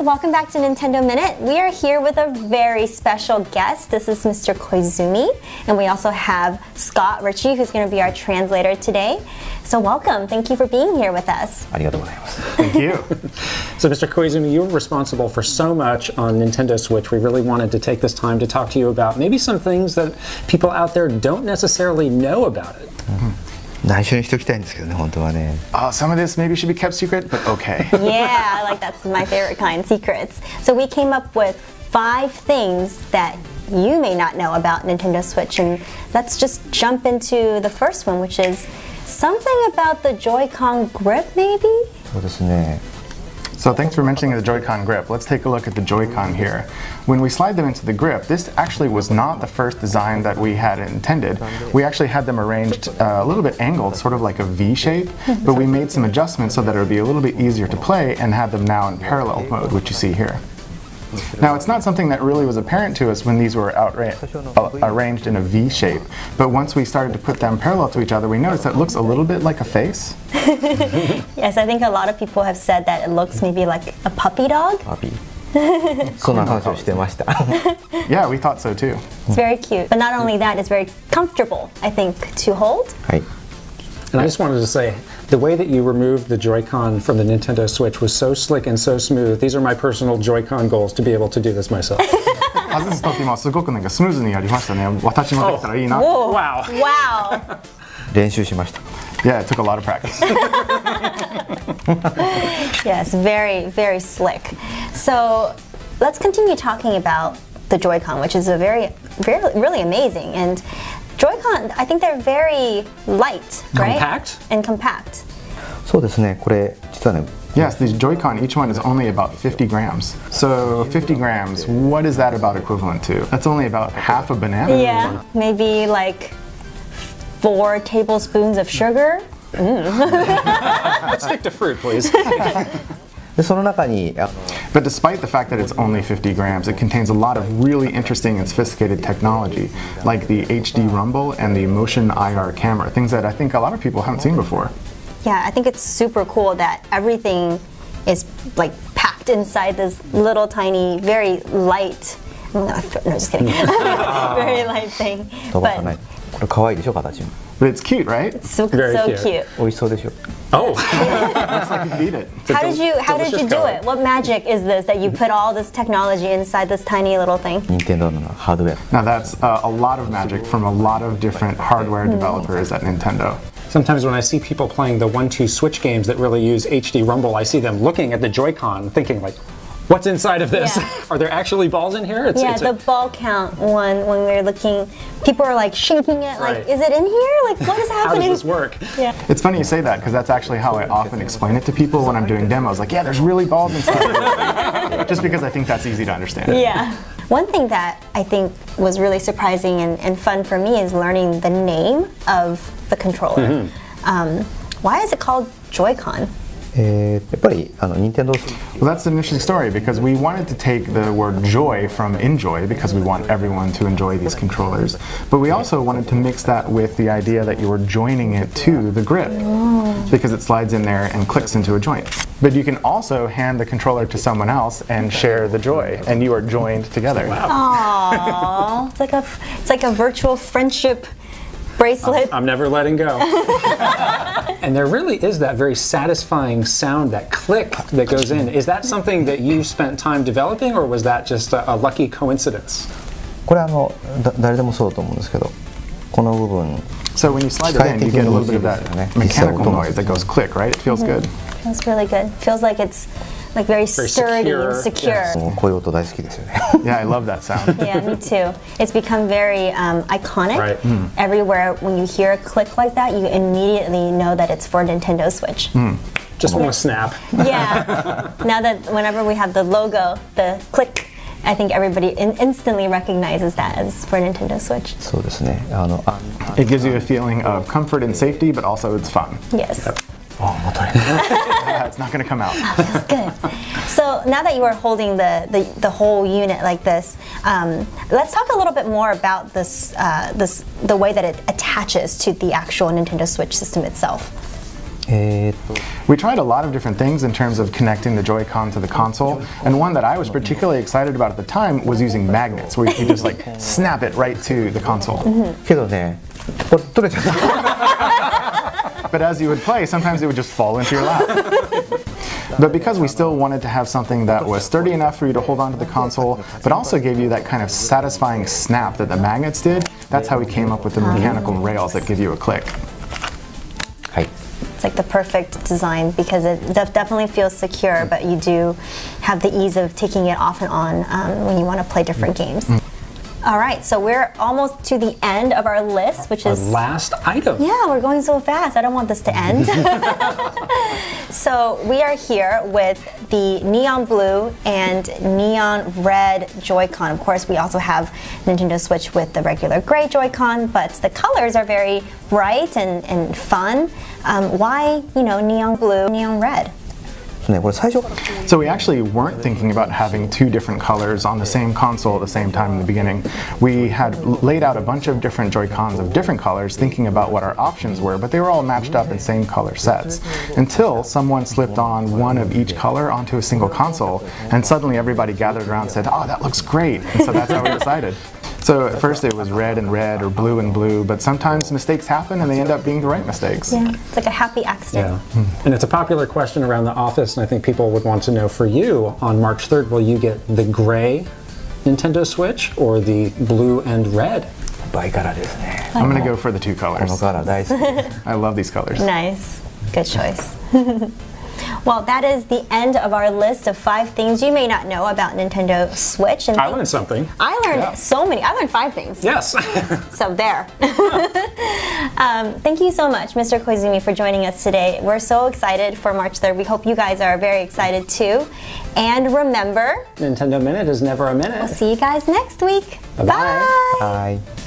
welcome back to Nintendo Minute. We are here with a very special guest. This is Mr. Koizumi, and we also have Scott Ritchie, who's going to be our translator today. So welcome. Thank you for being here with us. Thank you. So Mr. Koizumi, you're responsible for so much on Nintendo Switch. We really wanted to take this time to talk to you about maybe some things that people out there don't necessarily know about it. Some of this maybe should be kept secret, but okay. Yeah, like that's my favorite kind, secrets. So we came up with 5 things that you may not know about Nintendo Switch, and let's just jump into the first one, which is something about the Joy-Con grip, maybe? So thanks for mentioning the Joy-Con grip. Let's take a look at the Joy-Con here. When we slide them into the grip, this actually was not the first design that we had intended. We actually had them arranged a little bit angled, sort of like a V shape, but we made some adjustments so that it would be a little bit easier to play and have them now in parallel mode, which you see here. Now, it's not something that really was apparent to us when these were arranged in a V shape, but once we started to put them parallel to each other, we noticed that it looks a little bit like a face. Yes, I think a lot of people have said that it looks maybe like a puppy dog. Yeah, we thought so too. It's very cute, but not only that, it's very comfortable, I think, to hold. And I just wanted to say, the way that you removed the Joy-Con from the Nintendo Switch was so slick and so smooth. These are my personal Joy-Con goals to be able to do this myself. 外す時もすごくなんかスムーズにやりましたね。私もできたらいいな。 Whoa. Wow. Wow. 練習しました。 Yeah, it took a lot of practice. Yes, very, very slick. So let's continue talking about the Joy-Con, which is a really amazing. And Joy-Con, I think they're very light, right? Compact? And compact. そうですね。これ実はね。 Yes, these Joy-Con, each one is only about 50 grams. So 50 grams, what is that about equivalent to? That's only about half a banana. Yeah, maybe like 4 tablespoons of sugar. Let's stick to fruit, please. でその中に But despite the fact that it's only 50 grams, it contains a lot of really interesting and sophisticated technology, like the HD Rumble and the Motion IR camera, things that I think a lot of people haven't seen before. Yeah, I think it's super cool that everything is like packed inside this little tiny, very light, no, just kidding, very light thing. 飛ばさない。これ可愛いでしょ形も。 But it's cute, right? So Very cute. cute. 美味しそうでしょ。 Oh. Looks like you could eat it. How did you delicious do color. it? What magic is this that you put all this technology inside this tiny little thing? 任天堂のハードウェア。 Now that's a lot of magic from a lot of different hardware developers at Nintendo. Sometimes when I see people playing the 1-2 Switch games that really use HD Rumble, I see them looking at the Joy-Con thinking like, what's inside of this? Yeah. Are there actually balls in here? It's The ball count one, when we were looking, people are like shaking it, like, Right. is it in here? Like, what is how happening? does this work? Yeah. It's funny you say that because that's actually how I often explain it to people when I'm doing demos. Like, yeah, there's really balls inside. Just because I think that's easy to understand. Yeah. One thing that I think was really surprising and fun for me is learning the name of the controller. Why is it called Joy-Con? やっぱり任天堂 Well, that's an interesting story because we wanted to take the word joy from enjoy because we want everyone to enjoy these controllers. But we also wanted to mix that with the idea that you were joining it to the grip because it slides in there and clicks into a joint. But you can also hand the controller to someone else and share the joy, and you are joined together. Aww. It's like a virtual friendship bracelet. I'm never letting go. And there really is that very satisfying sound, that click that goes in. Is that something that you spent time developing, or was that just a lucky coincidence? これ誰でもそうだと思うんですけど、この部分 So when you slide it in, you get a little bit of that mechanical noise that goes click, right? It feels good. Feels really good. Feels like it's like very sturdy secure. and secure. Yes. こういう音大好きですよね。 Yeah, I love that sound. Yeah, me too. It's become very iconic. Right. Everywhere when you hear a click like that, you immediately know that it's for Nintendo Switch. Just want to snap. Yeah. Now that whenever we have the logo, the click, I think everybody instantly recognizes that as for Nintendo Switch. そうですね。It gives you a feeling of comfort and safety, but also it's fun. Yes. It's not going to come out. Good. So now that you are holding the whole unit like this, let's talk a little bit more about the way that it attaches to the actual Nintendo Switch system itself. We tried a lot of different things in terms of connecting the Joy-Con to the console, and one that I was particularly excited about at the time was using magnets, where you could just like snap it right to the console. けどね、これ取れちゃった。 But as you would play, sometimes it would just fall into your lap. But because we still wanted to have something that was sturdy enough for you to hold onto the console, but also gave you that kind of satisfying snap that the magnets did, that's how we came up with the mechanical rails that give you a click. はい。 It's like the perfect design because it definitely feels secure, but you do have the ease of taking it off and on when you want to play different games. All right, so we're almost to the end of our list, which Our is last item. yeah, we're going so fast. I don't want this to end. So we are here with the neon blue and neon red Joy-Con. Of course, we also have Nintendo Switch with the regular gray Joy-Con, but the colors are very bright and fun. Why, neon blue, neon red? ね、これ最初から So we actually weren't thinking about having two different colors on the same console at the same time in the beginning. We had laid out a bunch of different Joy-Cons of different colors, thinking about what our options were, but they were all matched up in same color sets. Until someone slipped on one of each color onto a single console, and suddenly everybody gathered around and said, "Oh, that looks great!" And so that's how we decided. So at first it was red and red or blue and blue, but sometimes mistakes happen and they end up being the right mistakes. Yeah, it's like a happy accident. Yeah. And it's a popular question around the office, and I think people would want to know for you on March 3rd, will you get the gray Nintendo Switch or the blue and red? バイカラーですね。 I'm gonna go for the two この colors. カラー大好き。 I love these colors. Nice. Good choice. Well, that is the end of our list of 5 things you may not know about Nintendo Switch. And I learned something. I learned Yeah. so many. I learned 5 things. Yes. So there. Thank you so much, Mr. Koizumi, for joining us today. We're so excited for March 3rd. We hope you guys are very excited too. And remember, Nintendo Minute is never a minute. we'll see you guys next week. Bye-bye. Bye. はい。